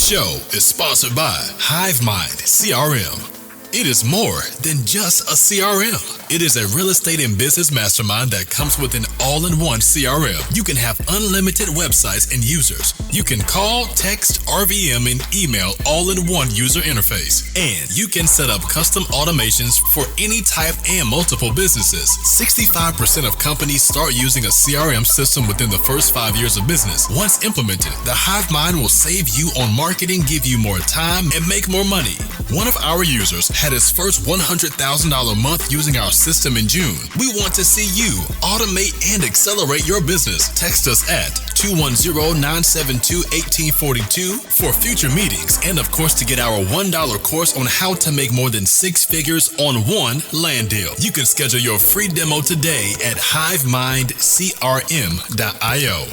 show is sponsored by HiveMind CRM. It is more than just a CRM. It is a real estate and business mastermind that comes with an all-in-one CRM. You can have unlimited websites and users. You can call, text, RVM, and email all in one user interface. And you can set up custom automations for any type and multiple businesses. 65% of companies start using a CRM system within the first 5 years of business. Once implemented, the HiveMind will save you on marketing, give you more time, and make more money. One of our users had his first $100,000 month using our system in June. We want to see you automate and accelerate your business. Text us at 210-972-1842 for future meetings, and of course to get our $1 course on how to make more than 6 figures on one land deal. You can schedule your free demo today at hivemindcrm.io.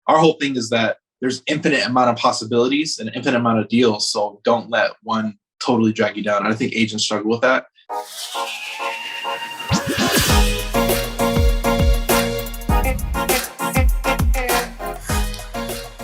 Our whole thing is that there's infinite amount of possibilities and infinite amount of deals. So don't let one totally drag you down. And I think agents struggle with that.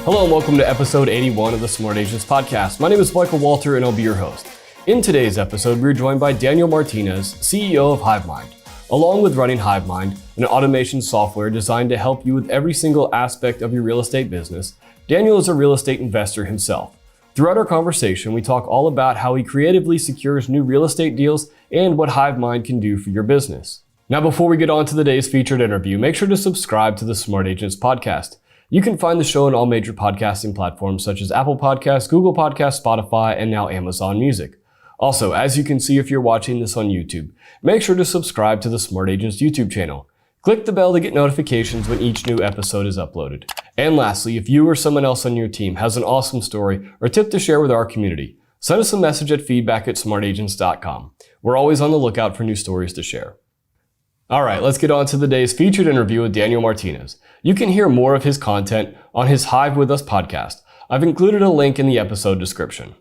Hello and welcome to episode 81 of the Smart Agents Podcast. My name is Michael Walter and I'll be your host. In today's episode, we're joined by Daniel Martinez, CEO of HiveMind. Along with running HiveMind, an automation software designed to help you with every single aspect of your real estate business, Daniel is a real estate investor himself. Throughout our conversation, we talk all about how he creatively secures new real estate deals and what HiveMind can do for your business. Now, before we get on to today's featured interview, make sure to subscribe to the Smart Agents Podcast. You can find the show on all major podcasting platforms such as Apple Podcasts, Google Podcasts, Spotify, and now Amazon Music. Also, as you can see if you're watching this on YouTube, make sure to subscribe to the Smart Agents YouTube channel. Click the bell to get notifications when each new episode is uploaded. And lastly, if you or someone else on your team has an awesome story or tip to share with our community, send us a message at feedback@smartagents.com. We're always on the lookout for new stories to share. All right, let's get on to the day's featured interview with Daniel Martinez. You can hear more of his content on his Hive With Us podcast. I've included a link in the episode description.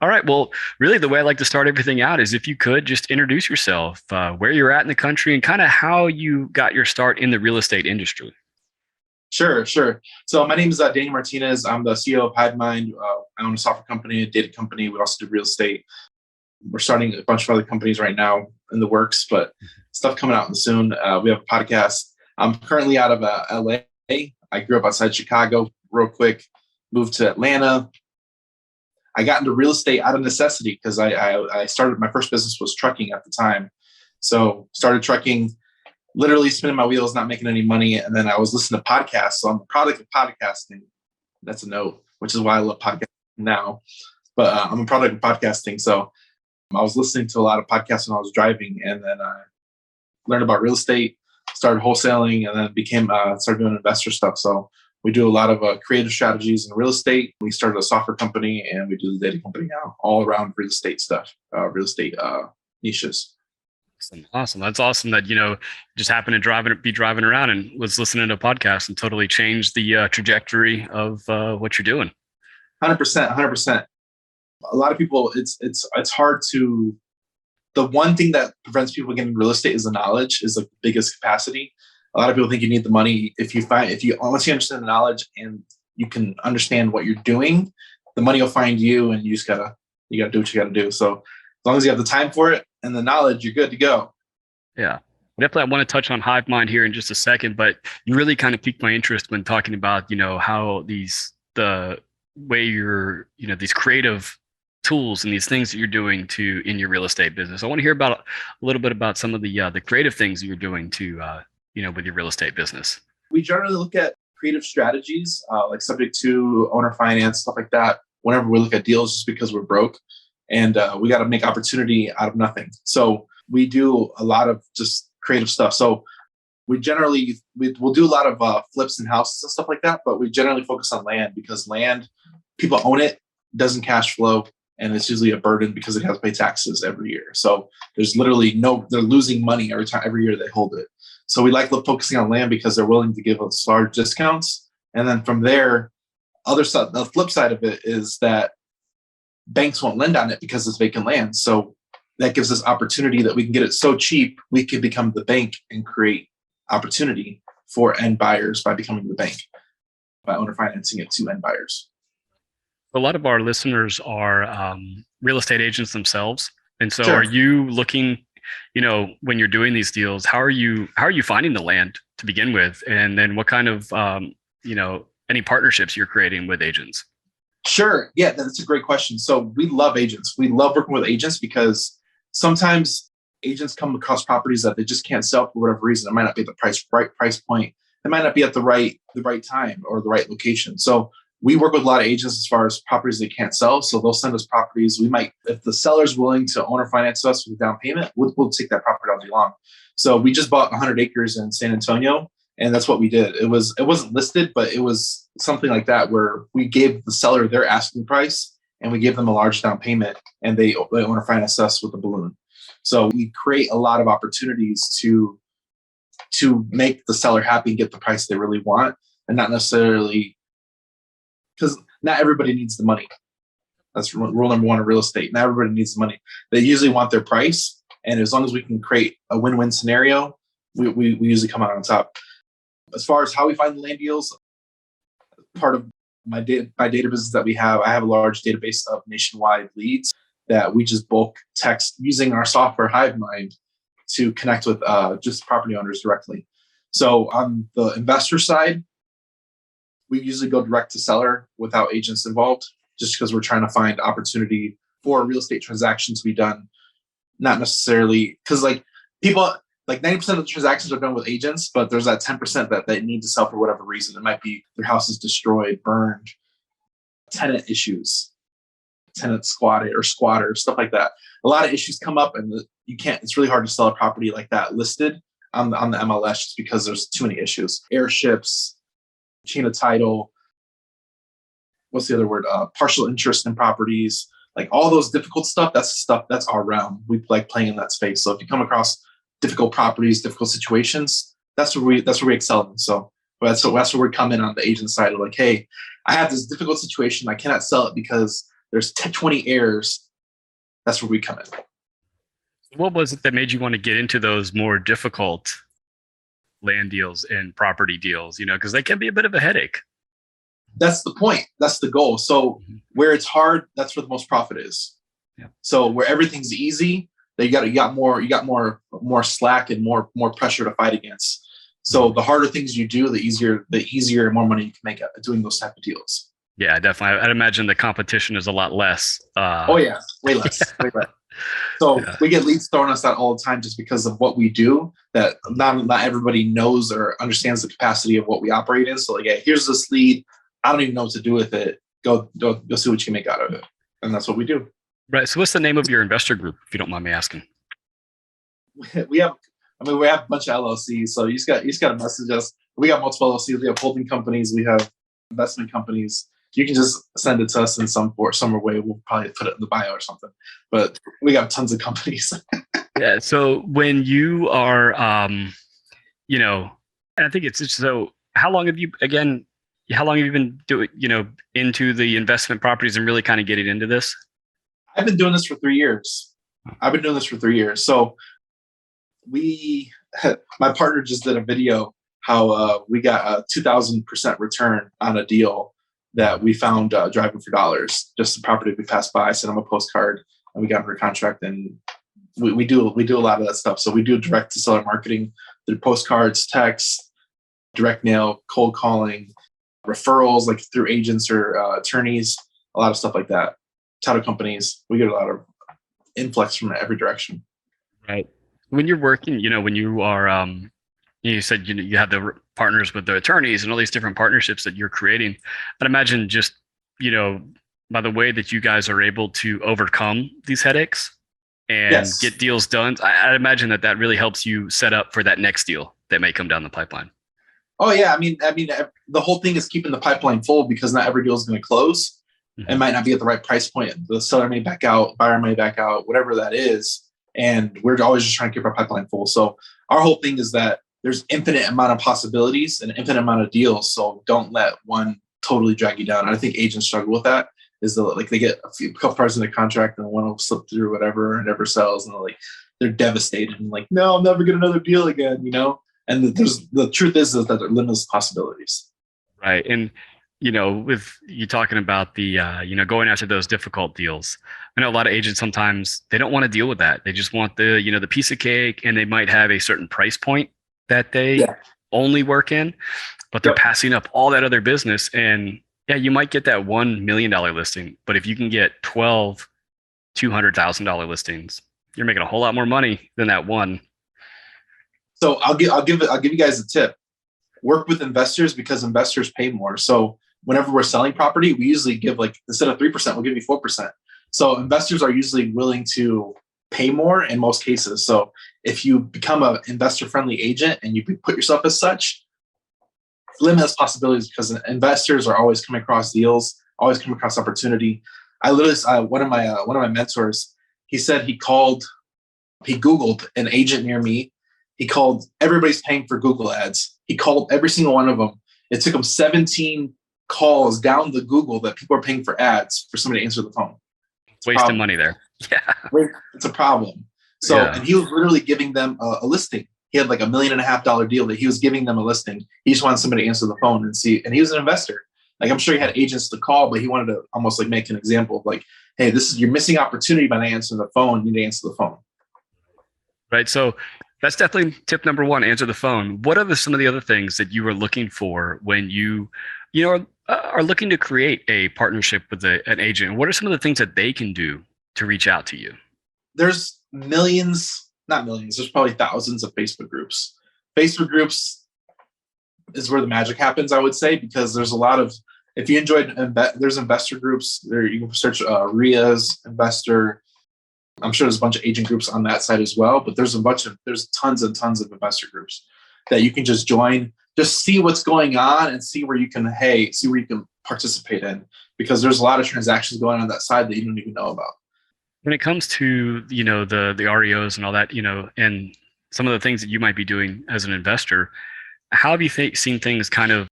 All right. Well, really, the way I like to start everything out is if you could just introduce yourself, where you're at in the country, and kind of how you got your start in the real estate industry. Sure. So my name is Daniel Martinez. I'm the CEO of HiveMind. I own a software company, a data company. We also do real estate. We're starting a bunch of other companies right now in the works, but stuff coming out soon. We have a podcast. I'm currently out of LA. I grew up outside Chicago real quick, moved to Atlanta. I got into real estate out of necessity because I started, my first business was trucking at the time. So started trucking, literally spinning my wheels, not making any money. And then I was listening to podcasts. So I'm a product of podcasting. That's a note, which is why I love podcasting now. But I'm a product of podcasting. So I was listening to a lot of podcasts when I was driving, and then I learned about real estate, started wholesaling, and then started doing investor stuff. So we do a lot of creative strategies in real estate. We started a software company, and we do the data company now, all around real estate stuff, real estate niches. Awesome. That's awesome that, just happened to be driving around and was listening to a podcast and totally changed the trajectory of what you're doing. 100%. A lot of people, it's hard to, the one thing that prevents people getting real estate is the knowledge, is the biggest capacity. A lot of people think you need the money. Once you understand the knowledge and you can understand what you're doing, the money will find you, and you gotta do what you gotta do. So as long as you have the time for it and the knowledge, you're good to go. Yeah, definitely. I want to touch on HiveMind here in just a second, but you really kind of piqued my interest when talking about, how these creative tools and these things that you're doing in your real estate business. I want to hear a little bit about some of the creative things that you're doing to with your real estate business. We generally look at creative strategies, like subject to owner finance, stuff like that, whenever we look at deals, just because we're broke and we got to make opportunity out of nothing. So we do a lot of just creative stuff. So we'll do a lot of flips and houses and stuff like that, but we generally focus on land because land, people own it, doesn't cash flow, and it's usually a burden because it has to pay taxes every year. So there's literally they're losing money every year they hold it. So we like focusing on land because they're willing to give us large discounts. And then from there, the flip side of it is that banks won't lend on it because it's vacant land. So that gives us opportunity that we can get it so cheap, we can become the bank and create opportunity for end buyers by becoming the bank. by owner financing it to end buyers. A lot of our listeners are real estate agents themselves. And so Sure. are you looking, when you're doing these deals, how are you finding the land to begin with? And then what kind of, any partnerships you're creating with agents? Sure. Yeah, that's a great question. So we love agents. We love working with agents because sometimes agents come across properties that they just can't sell for whatever reason. It might not be the right price point. It might not be at the right time or the right location. So we work with a lot of agents as far as properties they can't sell. So they'll send us properties. We might, if the seller's willing to owner finance us with a down payment, we'll take that property all day long. So we just bought 100 acres in San Antonio, and that's what we did. It wasn't listed, but it was something like that where we gave the seller their asking price and we gave them a large down payment, and they owner finance us with a balloon. So we create a lot of opportunities to make the seller happy and get the price they really want, and not necessarily, because not everybody needs the money. That's rule number one of real estate. Not everybody needs the money. They usually want their price. And as long as we can create a win-win scenario, we usually come out on top. As far as how we find the land deals, part of my data business that we have, I have a large database of nationwide leads that we just bulk text using our software HiveMind to connect with just property owners directly. So on the investor side, we usually go direct to seller without agents involved, just because we're trying to find opportunity for a real estate transaction to be done. Not necessarily because people, 90% of the transactions are done with agents, but there's that 10% that they need to sell for whatever reason. It might be their house is destroyed, burned, tenant issues, tenant squatter, stuff like that. A lot of issues come up, and it's really hard to sell a property like that listed on the MLS just because there's too many issues. Airships, chain of title, what's the other word? Partial interest in properties, all those difficult stuff. That's our realm. We like playing in that space. So if you come across difficult properties, difficult situations, that's where we excel in. So that's where we come in on the agent side of hey, I have this difficult situation. I cannot sell it because there's 20 errors. That's where we come in. What was it that made you want to get into those more difficult land deals and property deals, because they can be a bit of a headache? That's the point. That's the goal. So where it's hard, that's where the most profit is. Yeah. So where everything's easy, you got more slack and more pressure to fight against. So the harder things you do, the easier and more money you can make at doing those type of deals. Yeah, definitely. I'd imagine the competition is a lot less. Oh yeah, way less. Way less. So we get leads thrown us out all the time just because of what we do, that not everybody knows or understands the capacity of what we operate in. So here's this lead. I don't even know what to do with it. Go see what you can make out of it. And that's what we do. Right. So what's the name of your investor group, if you don't mind me asking? We have a bunch of LLCs. So you just got to message us. We got multiple LLCs. We have holding companies. We have investment companies. You can just send it to us in some way. We'll probably put it in the bio or something. But we got tons of companies. Yeah. So when you are, and I think it's just so. How long have you been doing, into the investment properties and really kind of getting into this? I've been doing this for 3 years. So my partner just did a video how we got a 2,000% return on a deal that we found driving for dollars, just the property we passed by. I sent him a postcard and we got under contract, and we do a lot of that stuff. So we do direct to seller marketing through postcards, texts, direct mail, cold calling, referrals through agents or attorneys, a lot of stuff like that. Title companies, we get a lot of influx from every direction. Right. When you're working, when you are, you said you have the partners with the attorneys and all these different partnerships that you're creating. I'd imagine just by the way that you guys are able to overcome these headaches and get deals done, I'd imagine that really helps you set up for that next deal that may come down the pipeline. Oh yeah, I mean, the whole thing is keeping the pipeline full because not every deal is going to close. It might not be at the right price point. The seller may back out, buyer may back out, whatever that is. And we're always just trying to keep our pipeline full. So our whole thing is that there's infinite amount of possibilities and infinite amount of deals. So don't let one totally drag you down. And I think agents struggle with that. Is they get a couple parts in the contract and one will slip through whatever and never sells, and they're devastated and no, I'll never get another deal again. And the truth is that there are limitless possibilities. Right. And with you talking about the, going after those difficult deals. I know a lot of agents sometimes they don't want to deal with that. They just want the piece of cake, and they might have a certain price point that they only work in, but they're passing up all that other business. And yeah, you might get that $1 million listing, but if you can get 12 $200,000 listings, you're making a whole lot more money than that one. So I'll give you guys a tip. Work with investors because investors pay more. So whenever we're selling property, we usually give, like, instead of 3%, we'll give you 4%. So investors are usually willing to pay more in most cases. So if you become an investor-friendly agent and you put yourself as such, limitless possibilities, because investors are always coming across deals, always coming across opportunity. I literally, one of my mentors, he said he Googled an agent near me. He called, everybody's paying for Google ads. He called every single one of them. It took him 17 calls down the Google that people are paying for ads for somebody to answer the phone. Wasting money there. Yeah. It's a problem. So, and he was literally giving them a listing. He had like $1.5 million deal that he was giving them a listing. He just wanted somebody to answer the phone and see. And he was an investor. Like, I'm sure he had agents to call, but he wanted to almost like make an example of like, hey, you're missing opportunity by not answering the phone. You need to answer the phone. Right. So that's definitely tip number one, answer the phone. What are some of the other things that you were looking for when you are looking to create a partnership with an agent? What are some of the things that they can do to reach out to you? There's not millions, there's probably thousands of Facebook groups. Facebook groups is where the magic happens, I would say, because there's a lot of, if you enjoyed, there's investor groups there. You can search RIA's investor. I'm sure there's a bunch of agent groups on that side as well, but there's tons and tons of investor groups that you can just join, just see what's going on and see where you can participate in, because there's a lot of transactions going on that side that you don't even know about. When it comes to, the REOs and all that, and some of the things that you might be doing as an investor, how have you seen things kind of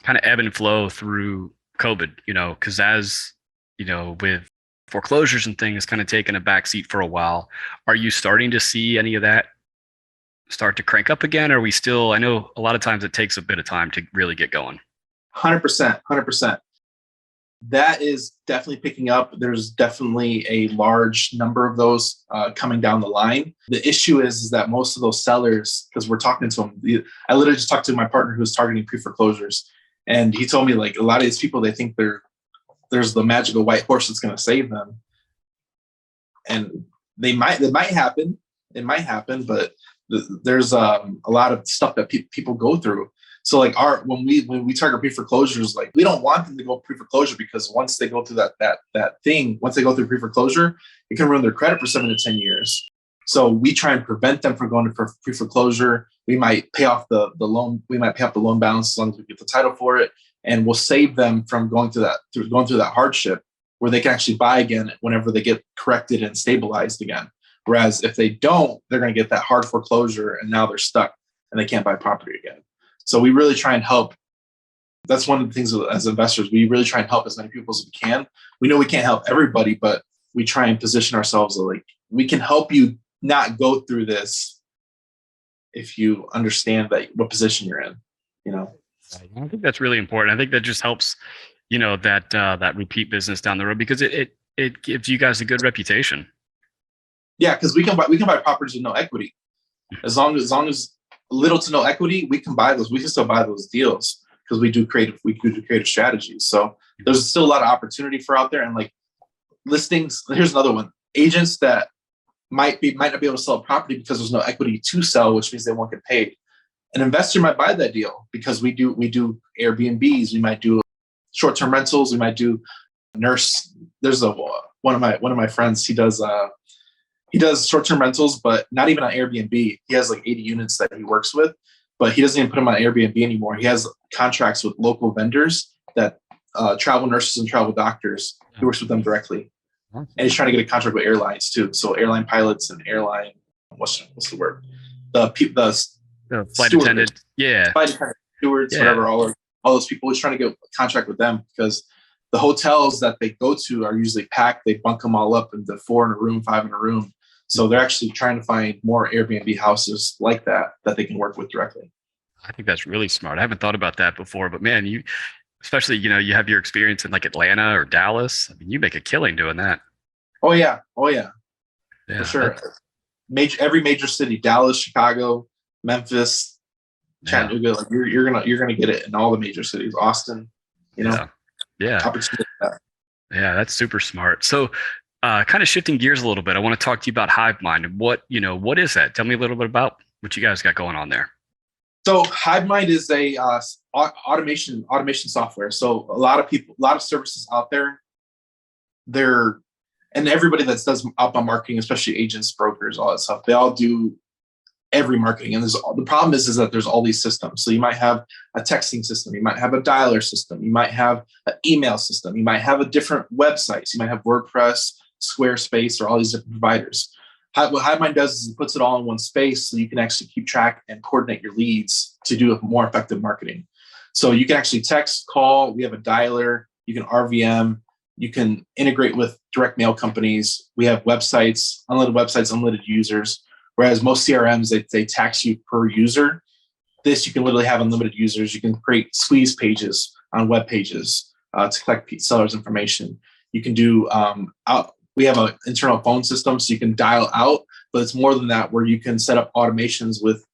ebb and flow through COVID? Because as, with foreclosures and things kind of taking a backseat for a while, are you starting to see any of that start to crank up again? Or are we still, I know a lot of times it takes a bit of time to really get going. 100%. That is definitely picking up. There's definitely a large number of those coming down the line. The issue is that most of those sellers, because we're talking to them, I literally just talked to my partner who's targeting pre-foreclosures, and he told me, like, a lot of these people, they think there's the magical white horse that's going to save them, and it might happen. It might happen, but there's a lot of stuff that people go through. So like when we target pre-foreclosures, like, we don't want them to go pre-foreclosure, because once they go through once they go through pre-foreclosure, it can ruin their credit for 7 to 10 years. So we try and prevent them from going to pre-foreclosure. We might pay off the loan. We might pay off the loan balance as long as we get the title for it, and we'll save them from going through that hardship, where they can actually buy again whenever they get corrected and stabilized again. Whereas if they don't, they're going to get that hard foreclosure, and now they're stuck and they can't buy property again. So we really try and help. That's one of the things as investors, we really try and help as many people as we can. We know we can't help everybody, but we try and position ourselves like, we can help you not go through this if you understand what position you're in, I think that's really important. I think that just helps, that repeat business down the road, because it gives you guys a good reputation. Yeah, because we can buy properties with no equity. As long as little to no equity, we can buy those. We can still buy those deals because we do creative strategies. So there's still a lot of opportunity for out there. And like listings, here's another one. Agents that might not be able to sell a property because there's no equity to sell, which means they won't get paid. An investor might buy that deal because we do Airbnbs, we might do short-term rentals, we might do nurse. There's one of my friends, he does short-term rentals, but not even on Airbnb. He has like 80 units that he works with, but he doesn't even put them on Airbnb anymore. He has contracts with local vendors that travel nurses and travel doctors. He works with them directly. And he's trying to get a contract with airlines too. So airline pilots and airline, what's the word? The flight attendant. Yeah. Flight attendant, stewards, whatever, all those people. He's trying to get a contract with them because the hotels that they go to are usually packed. They bunk them all up into 4 in a room, 5 in a room. So they're actually trying to find more Airbnb houses like that they can work with directly. I think that's really smart. I haven't thought about that before, but man, Especially, you have your experience in like Atlanta or Dallas. I mean, you make a killing doing that. Oh yeah, for Yeah, sure. Every major city, Dallas, Chicago, Memphis, yeah, Chattanooga, like you're gonna get it in all the major cities. Austin, yeah, yeah, opportunity. Like that. yeah. That's super smart. So, kind of shifting gears a little bit, I want to talk to you about HiveMind and what is that? Tell me a little bit about what you guys got going on there. So HiveMind is a automation software. So a lot of services out there, they're and everybody that does outbound marketing, especially agents, brokers, all that stuff, they all do every marketing. And the problem is that there's all these systems. So you might have a texting system, you might have a dialer system, you might have an email system, you might have a different websites, you might have WordPress, Squarespace, or all these different providers. What HiveMind does is it puts it all in one space so you can actually keep track and coordinate your leads to do a more effective marketing. So you can actually text, call, we have a dialer, you can RVM, you can integrate with direct mail companies. We have websites, unlimited users. Whereas most CRMs, they tax you per user. This, you can literally have unlimited users. You can create squeeze pages on web pages to collect sellers' information. You can do we have an internal phone system, so you can dial out, but it's more than that, where you can set up automations with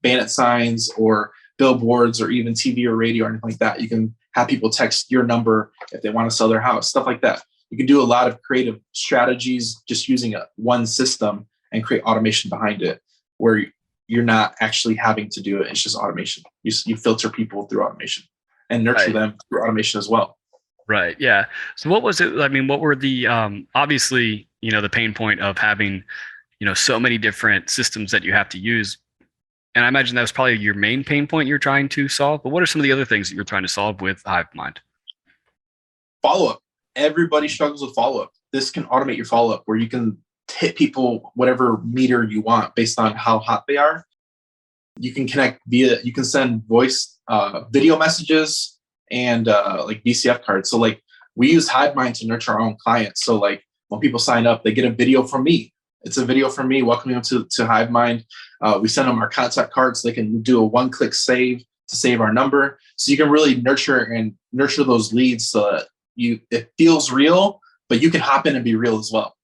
bandit signs or billboards or even TV or radio or anything like that. You can have people text your number if they want to sell their house, stuff like that. You can do a lot of creative strategies just using one system and create automation behind it, where you're not actually having to do it. It's just automation. You filter people through automation and nurture them through automation as well. Right. Yeah. So what was it? I mean, what were the obviously, the pain point of having, so many different systems that you have to use. And I imagine that was probably your main pain point you're trying to solve. But what are some of the other things that you're trying to solve with HiveMind? Follow-up. Everybody struggles with follow-up. This can automate your follow-up, where you can hit people whatever meter you want based on how hot they are. You can you can send voice, video messages, and like VCF cards. So like we use HiveMind to nurture our own clients. So like when people sign up, they get a video from me. It's a video from me welcoming them to HiveMind. We send them our contact cards so they can do a one-click save to save our number. So you can really nurture those leads so that it feels real, but you can hop in and be real as well.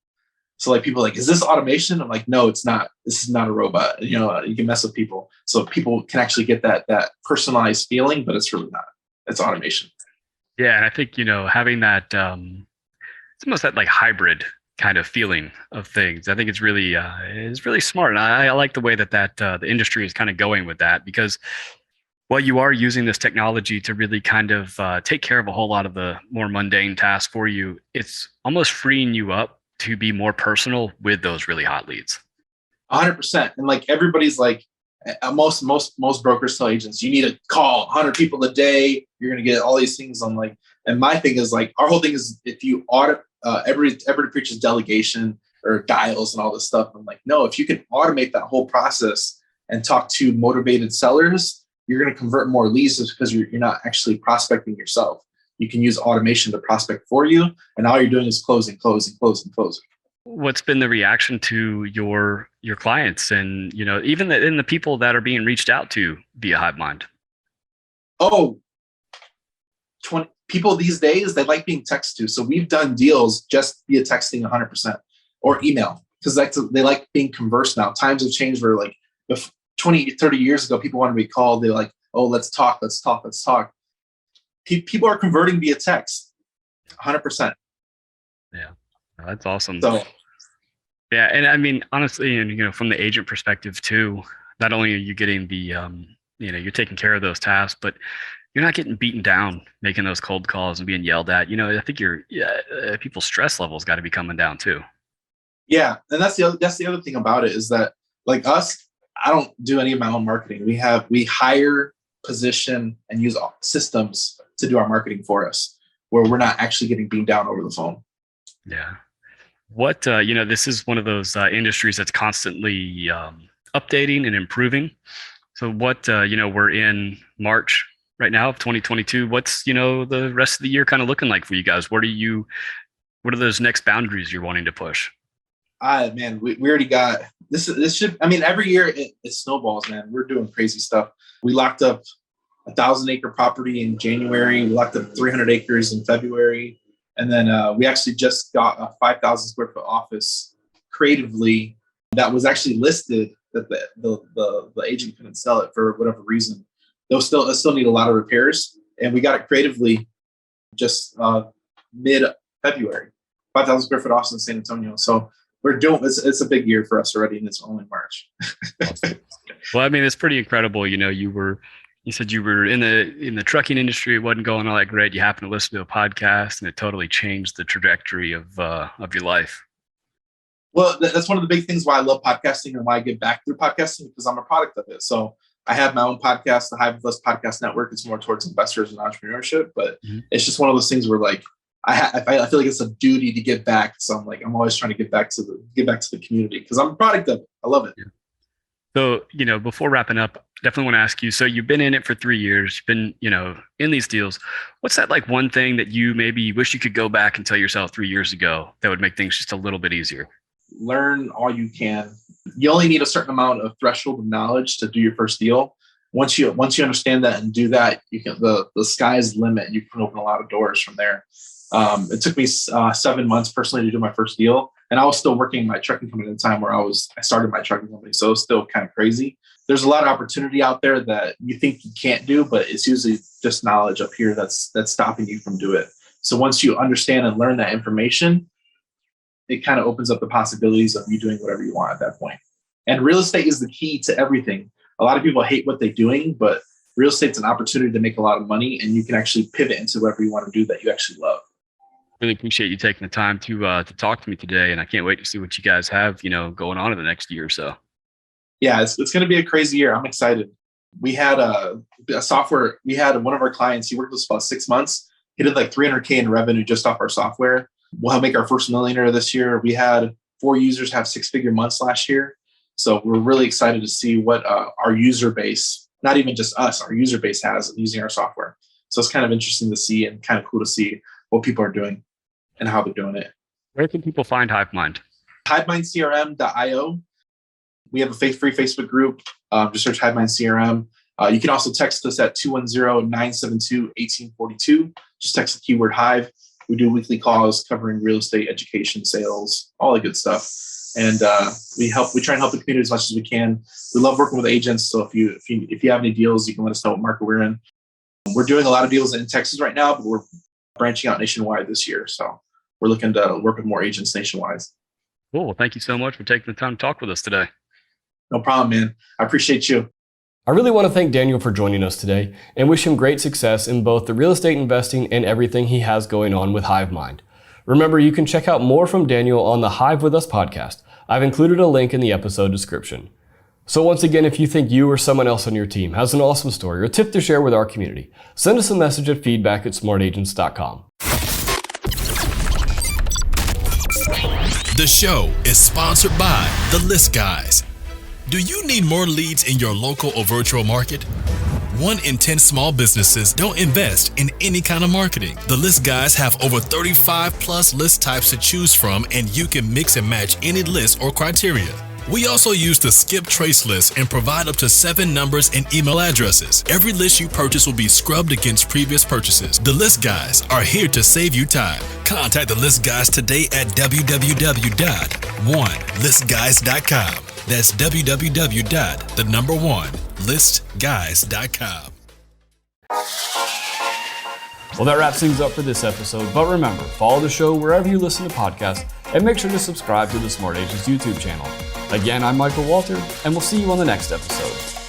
So like people are like, is this automation? I'm like, no, it's not. This is not a robot. You can mess with people. So people can actually get that personalized feeling, but it's really not. It's automation. Yeah. And I think, having that, it's almost that like hybrid kind of feeling of things. I think it's really smart. And I like the way that the industry is kind of going with that, because while you are using this technology to really kind of take care of a whole lot of the more mundane tasks for you, it's almost freeing you up to be more personal with those really hot leads. 100%. And like everybody's like, most brokers tell agents, you need to call 100 people a day. You're going to get all these things. I'm like, and my thing is like, our whole thing is if you audit, everybody preaches delegation or dials and all this stuff. I'm like, no, if you can automate that whole process and talk to motivated sellers, you're going to convert more leads just because you're not actually prospecting yourself. You can use automation to prospect for you, and all you're doing is closing. What's been the reaction to your clients, and even the people that are being reached out to via HiveMind? Oh, 20 people these days, they like being texted to. So we've done deals just via texting 100% or email, because they like being conversed now. Times have changed where like 20, 30 years ago, people want to be called. They're like, oh, let's talk. People are converting via text 100%. Yeah, that's awesome. So, yeah. And I mean, honestly, and, from the agent perspective too, not only are you getting the, you're taking care of those tasks, but you're not getting beaten down making those cold calls and being yelled at. I think people's stress levels got to be coming down too. Yeah. And that's the other thing about it is that like us, I don't do any of my own marketing. We hire, position, and use systems to do our marketing for us, where we're not actually getting beamed down over the phone. Yeah. What, this is one of those industries that's constantly updating and improving. So what, we're in March right now of 2022. What's, the rest of the year kind of looking like for you guys? What are those next boundaries you're wanting to push? Man, we already got this. Every year it snowballs, man. We're doing crazy stuff. We locked up 1,000-acre property in January. We locked up 300 acres in February. And then we actually just got a 5,000 square foot office creatively that was actually listed that the agent couldn't sell it for whatever reason. It still need a lot of repairs. And we got it creatively just mid-February. 5,000 square foot office in San Antonio. So it's a big year for us already, and it's only March. Awesome. Well, I mean, it's pretty incredible. You said you were in the trucking industry. It wasn't going all that great. You happened to listen to a podcast, and it totally changed the trajectory of your life. Well, that's one of the big things why I love podcasting and why I get back through podcasting, because I'm a product of it. So I have my own podcast, the Hive Podcast Network. It's more towards investors and entrepreneurship, but it's just one of those things where like I feel like it's a duty to give back. So I'm always trying to give back to the community because I'm a product of it. I love it. Yeah. So, before wrapping up, definitely want to ask you, so you've been in it for 3 years, you've been, in these deals. What's that like one thing that you maybe wish you could go back and tell yourself 3 years ago that would make things just a little bit easier? Learn all you can. You only need a certain amount of threshold of knowledge to do your first deal. Once you understand that and do that, you can the sky's the limit. You can open a lot of doors from there. It took me 7 months personally to do my first deal. And I was still working my trucking company at the time where I started my trucking company. So it was still kind of crazy. There's a lot of opportunity out there that you think you can't do, but it's usually just knowledge up here that's stopping you from doing it. So once you understand and learn that information, it kind of opens up the possibilities of you doing whatever you want at that point. And real estate is the key to everything. A lot of people hate what they're doing, but real estate's an opportunity to make a lot of money, and you can actually pivot into whatever you want to do that you actually love. Really appreciate you taking the time to talk to me today, and I can't wait to see what you guys have, going on in the next year or so. Yeah, it's going to be a crazy year. I'm excited. We had a software. We had one of our clients. He worked with us about 6 months. He did like $300K in revenue just off our software. We'll make our first millionaire this year. We had 4 users have 6-figure months last year. So we're really excited to see what our user base, not even just us, our user base has using our software. So it's kind of interesting to see and kind of cool to see what people are doing and how they're doing it. Where can people find HiveMind? HiveMindCRM.io. We have a free Facebook group. Just search HiveMind CRM. You can also text us at 210-972-1842. Just text the keyword Hive. We do weekly calls covering real estate, education, sales, all the good stuff. And we try and help the community as much as we can. We love working with agents. So if you have any deals, you can let us know what market we're in. We're doing a lot of deals in Texas right now, but we're branching out nationwide this year. So we're looking to work with more agents nationwide. Cool. Well, thank you so much for taking the time to talk with us today. No problem, man. I appreciate you. I really want to thank Daniel for joining us today and wish him great success in both the real estate investing and everything he has going on with HiveMind. Remember, you can check out more from Daniel on the Hive With Us podcast. I've included a link in the episode description. So once again, if you think you or someone else on your team has an awesome story or a tip to share with our community, send us a message at feedback@smartagents.com. The show is sponsored by The List Guys. Do you need more leads in your local or virtual market? 1 in 10 small businesses don't invest in any kind of marketing. The List Guys have over 35 plus list types to choose from, and you can mix and match any list or criteria. We also use the skip trace list and provide up to 7 numbers and email addresses. Every list you purchase will be scrubbed against previous purchases. The List Guys are here to save you time. Contact the List Guys today at www.1listguys.com. That's www.1listguys.com. Well, that wraps things up for this episode, but remember, follow the show wherever you listen to podcasts and make sure to subscribe to the Smart Agents YouTube channel. Again, I'm Michael Walter, and we'll see you on the next episode.